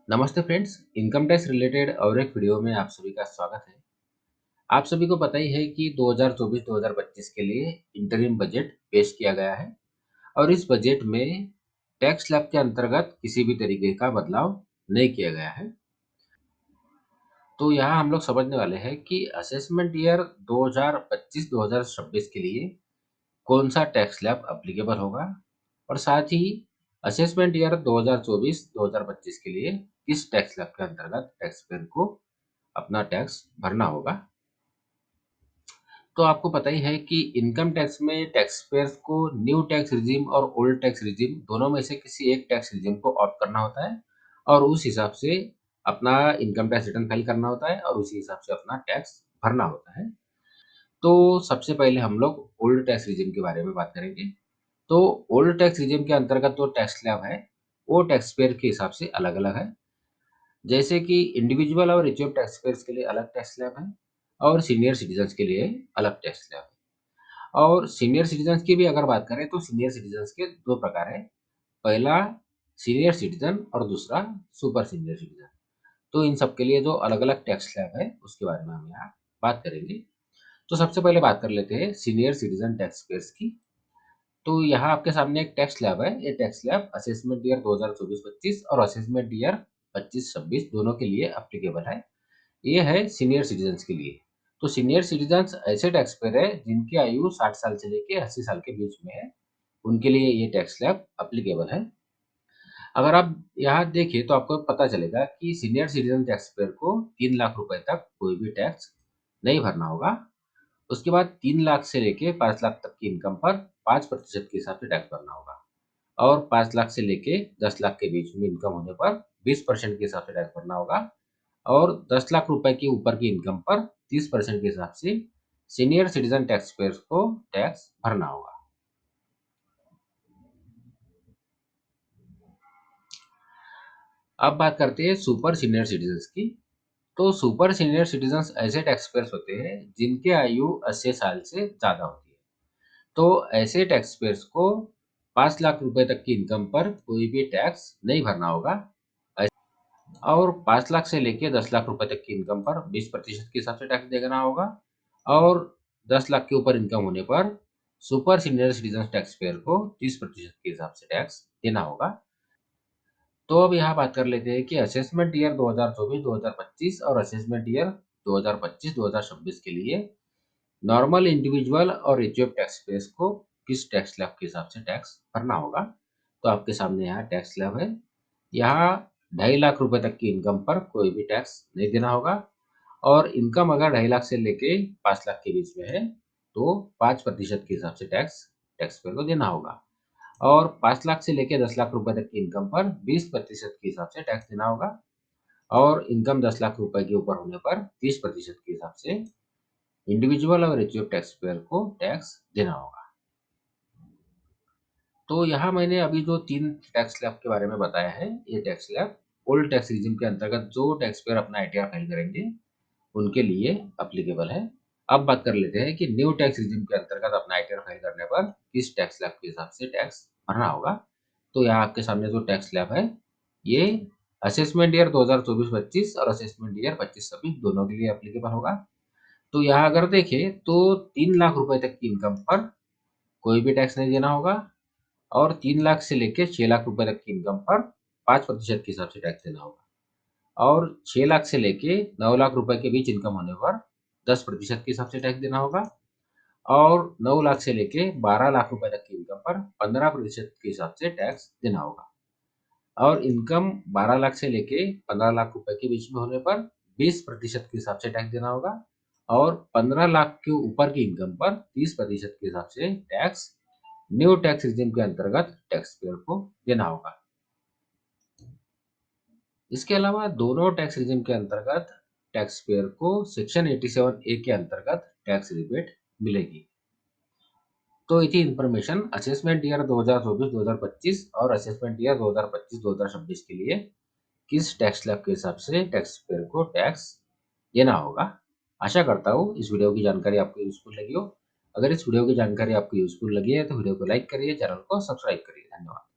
नमस्ते friends, income tax related और एक वीडियो में आप सभी का स्वागत है। आप सभी को पता ही है कि 2024-2025 के लिए इंटरिम बजट पेश किया गया है और इस बजट में टैक्स स्लैब के अंतर्गत किसी भी तरीके का बदलाव नहीं किया गया है। तो यहाँ हम लोग समझने वाले हैं कि असेसमेंट ईयर 2025-2026 के लिए कौन सा टैक्स स्लैब एप्लीकेबल होगा और साथ ही असेसमेंट ईयर 2024-2025 के लिए किस टैक्स स्लैब के अंतर्गत टैक्स पेयर को अपना टैक्स भरना होगा। तो आपको पता ही है कि इनकम टैक्स में टैक्स पेयर्स को न्यू टैक्स रिजीम और ओल्ड टैक्स रिजीम दोनों में से किसी एक टैक्स रिजीम को ऑप्ट करना होता है और उस हिसाब से अपना इनकम टैक्स रिटर्न फाइल करना होता है और उसी हिसाब से अपना टैक्स भरना होता है। तो सबसे पहले हम लोग ओल्ड टैक्स रिजीम के बारे में बात करेंगे। तो ओल्ड टैक्स रिजीम के अंतर्गत जो टैक्स स्लैब है वो टैक्स पेयर के हिसाब से अलग-अलग है। जैसे कि इंडिविजुअल और रिच्युअल टैक्स पेयर्स के लिए अलग टैक्स स्लैब है और सीनियर सिटीजन्स के लिए अलग टैक्स स्लैब है। और सीनियर सिटीजन्स की भी अगर बात करें तो सीनियर सिटीजन्स के 2 प्रकार हैं। पहला सीनियर सिटीजन और दूसरा सुपर सीनियर सिटीजन। तो इन सब के लिए जो अलग-अलग टैक्स स्लैब है उसके बारे में हम यहाँ बात करेंगे। तो सबसे पहले बात कर लेते हैं सीनियर सिटीजन टैक्स पेयर्स की। तो यहाँ आपके सामने एक टैक्स स्लैब है। ये टैक्स स्लैब असेसमेंट ईयर 2024-25 और असेसमेंट ईयर 25-26 दोनों के लिए एप्लीकेबल है। ये है सीनियर सिटीजन्स के लिए। तो सीनियर सिटीजन्स ऐसे टैक्स पेयर है जिनकी आयु 60 साल से लेके 80 साल के बीच में है। उनके लिए ये टैक्स स्लैब एप्लीकेबल है। अगर आप यहाँ देखें तो आपको पता चलेगा कि सीनियर सिटीजन टैक्स पेयर को 3 लाख रुपए तक कोई भी टैक्स नहीं भरना होगा। उसके बाद 3 लाख से लेके 5 लाख तक की इनकम पर 5% के हिसाब से टैक्स भरना होगा और 5 लाख से लेके 10 लाख के बीच में इनकम होने पर 20% के हिसाब से टैक्स भरना होगा और 10 लाख रुपए के ऊपर की इनकम पर 30% के हिसाब से सीनियर सिटीजन टैक्स पेयर्स को टैक्स भरना होगा। अब बात करते हैं सुपर सीनियर सिटीजन्स की। तो सुपर सीनियर सिटीजन्स ऐसे टैक्स पेयर्स होते हैं जिनकी आयु 80 साल से ज़्यादा होती है। तो ऐसे टैक्स पेयर्स को 5 लाख रुपए तक की इनकम पर कोई भी टैक्स नहीं भरना होगा और 5 लाख से लेके 10 लाख रुपए तक की इनकम पर 20% के हिसाब से टैक्स देना होगा और 10 लाख के ऊपर इनकम होने पर super senior citizen tax payer को 30% के हिसाब से टैक्स देना होगा। तो अब यहाँ बात कर लेते हैं कि असेसमेंट ईयर 2024-2025 और असेसमेंट ईयर 2025-2026 के लिए नॉर्मल इंडिविजुअल और रिच्युअल टैक्स पेयर्स को किस टैक्स स्लैब के हिसाब से टैक्स भरना होगा। तो आपके सामने यहाँ टैक्स स्लैब है। यहाँ 2.5 लाख रुपए तक की इनकम पर कोई भी टैक्स नहीं देना होगा और इनकम अगर 2.5 लाख से लेके 5 लाख के बीच में है तो 5% के हिसाब से टैक्स टैक्स पेयर को देना होगा और 5 लाख से लेके 10 लाख रुपए तक की इनकम पर 20% के हिसाब से टैक्स देना होगा और इनकम 10 लाख रुपए के ऊपर होने पर 30% के हिसाब से इंडिविजुअल और रिच्युअल टैक्स पेयर को टैक्स देना होगा। तो यहाँ मैंने अभी जो 3 टैक्स स्लैब के बारे में बताया है, ये tax slab old tax regime के अंतर्गत जो टैक्स पेयर अपना आईटीआर फाइल करेंगे, उनके लिए एप्लीकेबल है। अब बात कर लेते हैं कि न्यू टैक्स रेजिम के अंतर्गत अपना आईटीआर फाइल करने पर किस टैक्स स्लैब के हिसाब से टैक्स भरना होगा। तो यहाँ आपके सामने जो टैक्स स्लैब है, ये असेसमेंट ईयर 2024-25 और असेसमेंट ईयर 25-26 दोनों के लिए एप्लीकेबल होगा। तो यहाँ अगर देखें तो 3 लाख रुपए तक की इनकम पर कोई भी टैक्स नहीं देना होगा और 3 लाख से लेके 6 लाख रुपए तक की इनकम पर 5% के हिसाब से टैक्स देना होगा और 6 लाख से लेके 9 लाख रुपए के बीच इनकम होने पर 10% के हिसाब से टैक्स देना होगा और 9 लाख से लेके 12 लाख रुपए तक की इनकम पर 15% के हिसाब से टैक्स देना होगा और इनकम 12 लाख से लेके 15 लाख रुपए के बीच में होने पर 20% के हिसाब से टैक्स देना होगा और 15 लाख के ऊपर की इनकम पर 30% के हिसाब से टैक्स न्यू टैक्स रिजिम के अंतर्गत टैक्स पेयर को देना होगा। इसके अलावा दोनों टैक्स रिजिम के अंतर्गत टैक्स पेयर को सेक्शन 87A के अंतर्गत टैक्स रिबेट मिलेगी। तो ये थी इन्फॉर्मेशन असेसमेंट ईयर 2024-2025 और असेसमेंट ईयर 2025-2026 के लिए किस टैक्स स्लैब के हिसाब से टैक्स पेयर को टैक्स देना होगा। आशा करता हूँ इस वीडियो की जानकारी आपको यूजफुल लगी हो। अगर इस वीडियो की जानकारी आपको यूजफुल लगी है तो वीडियो को लाइक करिए, चैनल को सब्सक्राइब करिए। धन्यवाद।